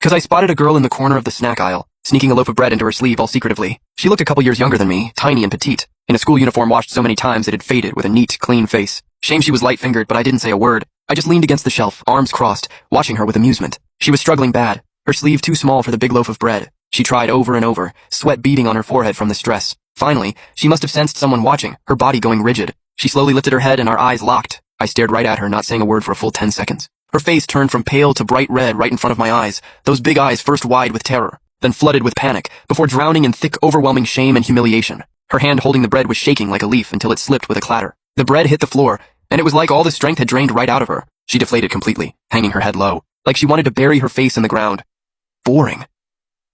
Because I spotted a girl in the corner of the snack aisle, sneaking a loaf of bread into her sleeve all secretively. She looked a couple years younger than me, tiny and petite, in a school uniform washed so many times it had faded with a neat, clean face. Shame she was light-fingered, but I didn't say a word. I just leaned against the shelf, arms crossed, watching her with amusement. She was struggling bad, her sleeve too small for the big loaf of bread. She tried over and over, sweat beading on her forehead from the stress. Finally, she must have sensed someone watching, her body going rigid. She slowly lifted her head and our eyes locked. I stared right at her, not saying a word for a full 10 seconds. Her face turned from pale to bright red right in front of my eyes, those big eyes first wide with terror, then flooded with panic, before drowning in thick, overwhelming shame and humiliation. Her hand holding the bread was shaking like a leaf until it slipped with a clatter. The bread hit the floor, and it was like all the strength had drained right out of her. She deflated completely, hanging her head low, like she wanted to bury her face in the ground. Boring.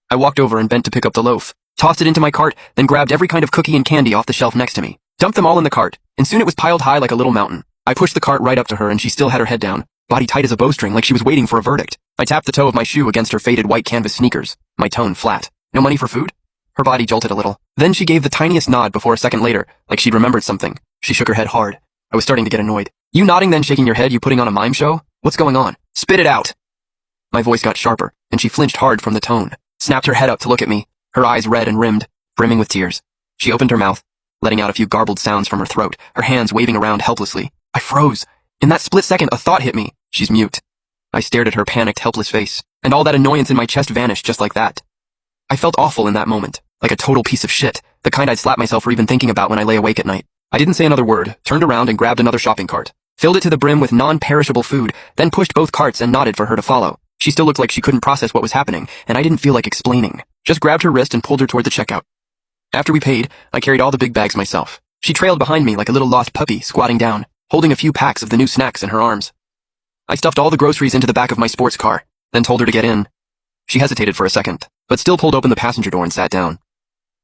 I walked over and bent to pick up the loaf, tossed it into my cart, then grabbed every kind of cookie and candy off the shelf next to me, dumped them all in the cart, and soon it was piled high like a little mountain. I pushed the cart right up to her and she still had her head down, body tight as a bowstring like she was waiting for a verdict. I tapped the toe of my shoe against her faded white canvas sneakers, my tone flat. No money for food? Her body jolted a little. Then she gave the tiniest nod before a second later, like she'd remembered something. She shook her head hard. I was starting to get annoyed. You nodding then shaking your head, you putting on a mime show? What's going on? Spit it out! My voice got sharper, and she flinched hard from the tone. Snapped her head up to look at me, her eyes red and rimmed, brimming with tears. She opened her mouth, letting out a few garbled sounds from her throat, her hands waving around helplessly. I froze. In that split second, a thought hit me. She's mute. I stared at her panicked, helpless face, and all that annoyance in my chest vanished just like that. I felt awful in that moment, like a total piece of shit, the kind I'd slap myself for even thinking about when I lay awake at night. I didn't say another word, turned around and grabbed another shopping cart, filled it to the brim with non-perishable food, then pushed both carts and nodded for her to follow. She still looked like she couldn't process what was happening, and I didn't feel like explaining. Just grabbed her wrist and pulled her toward the checkout. After we paid, I carried all the big bags myself. She trailed behind me like a little lost puppy, squatting down, holding a few packs of the new snacks in her arms. I stuffed all the groceries into the back of my sports car, then told her to get in. She hesitated for a second, but still pulled open the passenger door and sat down.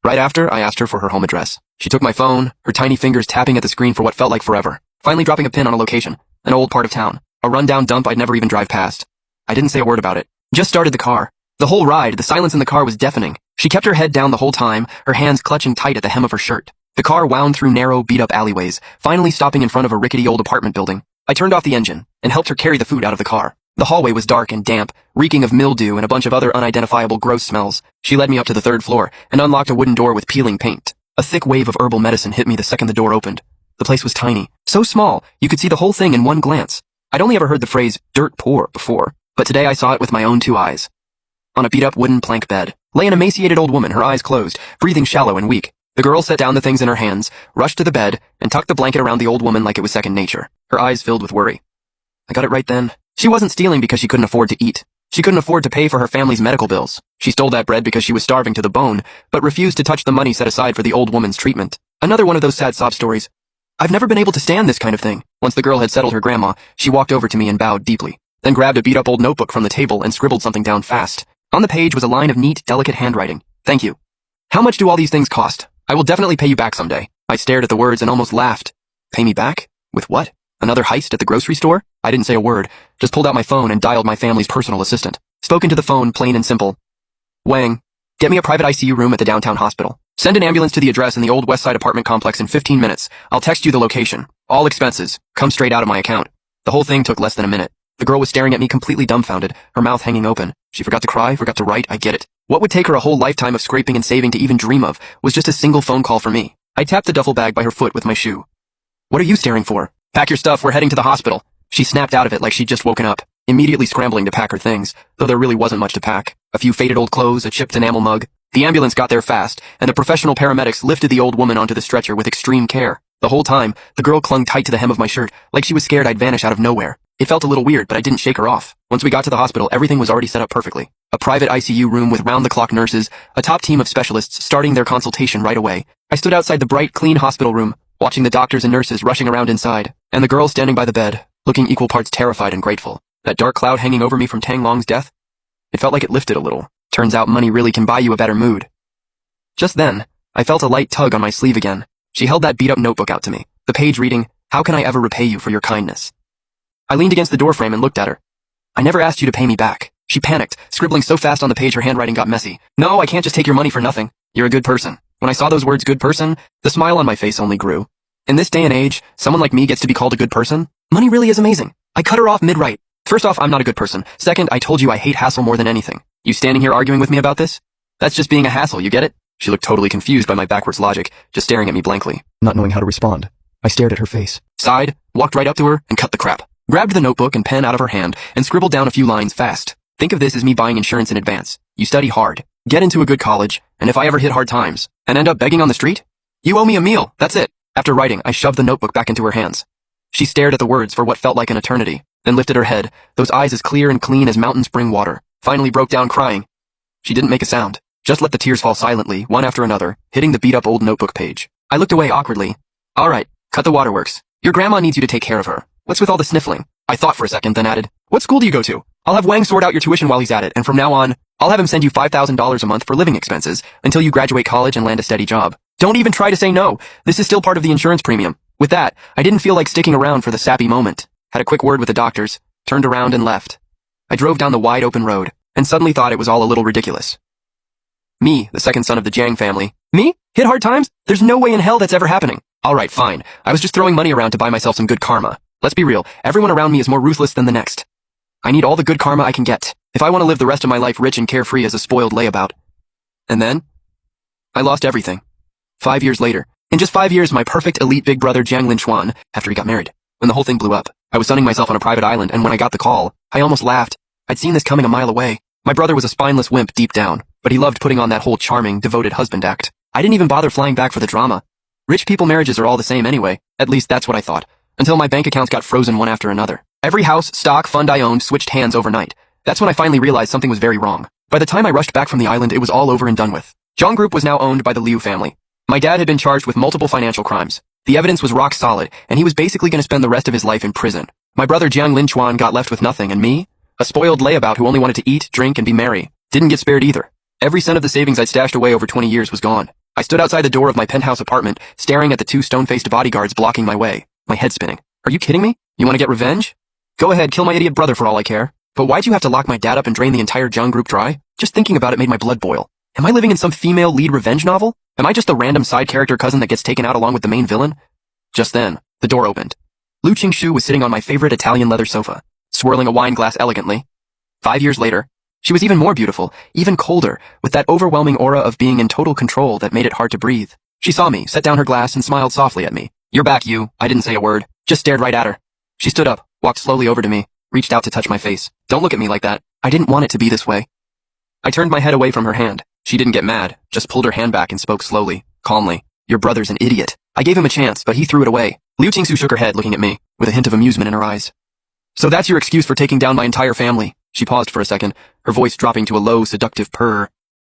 Right after, I asked her for her home address. She took my phone, her tiny fingers tapping at the screen for what felt like forever, finally dropping a pin on a location, an old part of town, a rundown dump I'd never even drive past. I didn't say a word about it. Just started the car. The whole ride, the silence in the car was deafening. She kept her head down the whole time, her hands clutching tight at the hem of her shirt. The car wound through narrow, beat-up alleyways, finally stopping in front of a rickety old apartment building. I turned off the engine and helped her carry the food out of the car. The hallway was dark and damp, reeking of mildew and a bunch of other unidentifiable gross smells. She led me up to the third floor and unlocked a wooden door with peeling paint. A thick wave of herbal medicine hit me the second the door opened. The place was tiny, so small, you could see the whole thing in one glance. I'd only ever heard the phrase, dirt poor, before, but today I saw it with my own two eyes. On a beat-up wooden plank bed lay an emaciated old woman, her eyes closed, breathing shallow and weak. The girl set down the things in her hands, rushed to the bed, and tucked the blanket around the old woman like it was second nature, her eyes filled with worry. I got it right then. She wasn't stealing because she couldn't afford to eat. She couldn't afford to pay for her family's medical bills. She stole that bread because she was starving to the bone, but refused to touch the money set aside for the old woman's treatment. Another one of those sad sob stories. I've never been able to stand this kind of thing. Once the girl had settled her grandma, she walked over to me and bowed deeply, then grabbed a beat-up old notebook from the table and scribbled something down fast. On the page was a line of neat, delicate handwriting. Thank you. How much do all these things cost? I will definitely pay you back someday. I stared at the words and almost laughed. Pay me back? With what? Another heist at the grocery store? I didn't say a word, just pulled out my phone and dialed my family's personal assistant. Spoke into the phone, plain and simple. Wang, get me a private ICU room at the downtown hospital. Send an ambulance to the address in the old West Side apartment complex in 15 minutes. I'll text you the location. All expenses. Come straight out of my account. The whole thing took less than a minute. The girl was staring at me completely dumbfounded, her mouth hanging open. She forgot to cry, forgot to write, I get it. What would take her a whole lifetime of scraping and saving to even dream of was just a single phone call for me. I tapped the duffel bag by her foot with my shoe. What are you staring for? Pack your stuff, we're heading to the hospital. She snapped out of it like she'd just woken up, immediately scrambling to pack her things, though there really wasn't much to pack. A few faded old clothes, a chipped enamel mug. The ambulance got there fast, and the professional paramedics lifted the old woman onto the stretcher with extreme care. The whole time, the girl clung tight to the hem of my shirt, like she was scared I'd vanish out of nowhere. It felt a little weird, but I didn't shake her off. Once we got to the hospital, everything was already set up perfectly. A private ICU room with round-the-clock nurses, a top team of specialists starting their consultation right away. I stood outside the bright, clean hospital room, watching the doctors and nurses rushing around inside, and the girl standing by the bed, looking equal parts terrified and grateful. That dark cloud hanging over me from Tang Long's death? It felt like it lifted a little. Turns out money really can buy you a better mood. Just then, I felt a light tug on my sleeve again. She held that beat-up notebook out to me, the page reading, "How can I ever repay you for your kindness?" I leaned against the doorframe and looked at her. I never asked you to pay me back. She panicked, scribbling so fast on the page her handwriting got messy. No, I can't just take your money for nothing. You're a good person. When I saw those words, good person, the smile on my face only grew. In this day and age, someone like me gets to be called a good person? Money really is amazing. I cut her off mid-right. First off, I'm not a good person. Second, I told you I hate hassle more than anything. You standing here arguing with me about this? That's just being a hassle, you get it? She looked totally confused by my backwards logic, just staring at me blankly, not knowing how to respond. I stared at her face, sighed, walked right up to her, and cut the crap. Grabbed the notebook and pen out of her hand, and scribbled down a few lines fast. Think of this as me buying insurance in advance. You study hard, get into a good college, and if I ever hit hard times, and end up begging on the street, you owe me a meal, that's it. After writing, I shoved the notebook back into her hands. She stared at the words for what felt like an eternity, then lifted her head, those eyes as clear and clean as mountain spring water, finally broke down crying. She didn't make a sound, just let the tears fall silently, one after another, hitting the beat-up old notebook page. I looked away awkwardly. All right, cut the waterworks. Your grandma needs you to take care of her. What's with all the sniffling? I thought for a second, then added, what school do you go to? I'll have Wang sort out your tuition while he's at it, and from now on, I'll have him send you $5,000 a month for living expenses until you graduate college and land a steady job. Don't even try to say no. This is still part of the insurance premium. With that, I didn't feel like sticking around for the sappy moment. Had a quick word with the doctors, turned around and left. I drove down the wide open road, and suddenly thought it was all a little ridiculous. Me, the second son of the Jiang family. Me? Hit hard times? There's no way in hell that's ever happening. Alright, fine. I was just throwing money around to buy myself some good karma. Let's be real, everyone around me is more ruthless than the next. I need all the good karma I can get, if I want to live the rest of my life rich and carefree as a spoiled layabout. And then? I lost everything. 5 years later. In just 5 years, my perfect elite big brother Jiang Linchuan, after he got married. When the whole thing blew up, I was sunning myself on a private island, and when I got the call, I almost laughed. I'd seen this coming a mile away. My brother was a spineless wimp deep down, but he loved putting on that whole charming, devoted husband act. I didn't even bother flying back for the drama. Rich people marriages are all the same anyway, at least that's what I thought, until my bank accounts got frozen one after another. Every house, stock, fund I owned switched hands overnight. That's when I finally realized something was very wrong. By the time I rushed back from the island, it was all over and done with. Jiang Group was now owned by the Liu family. My dad had been charged with multiple financial crimes. The evidence was rock solid, and he was basically going to spend the rest of his life in prison. My brother Jiang Linchuan got left with nothing, and me, a spoiled layabout who only wanted to eat, drink, and be merry, didn't get spared either. Every cent of the savings I'd stashed away over 20 years was gone. I stood outside the door of my penthouse apartment, staring at the two stone-faced bodyguards blocking my way, my head spinning. Are you kidding me? You want to get revenge? Go ahead, kill my idiot brother for all I care. But why'd you have to lock my dad up and drain the entire Jiang Group dry? Just thinking about it made my blood boil. Am I living in some female lead revenge novel? Am I just the random side character cousin that gets taken out along with the main villain? Just then, the door opened. Lu Qingshu was sitting on my favorite Italian leather sofa, swirling a wine glass elegantly. 5 years later, she was even more beautiful, even colder, with that overwhelming aura of being in total control that made it hard to breathe. She saw me, set down her glass, and smiled softly at me. You're back, you. I didn't say a word, just stared right at her. She stood up, walked slowly over to me, reached out to touch my face. Don't look at me like that. I didn't want it to be this way. I turned my head away from her hand. She didn't get mad, just pulled her hand back and spoke slowly, calmly. Your brother's an idiot. I gave him a chance, but he threw it away. Liu Tingsu shook her head, looking at me, with a hint of amusement in her eyes. So that's your excuse for taking down my entire family? She paused for a second, her voice dropping to a low, seductive purr.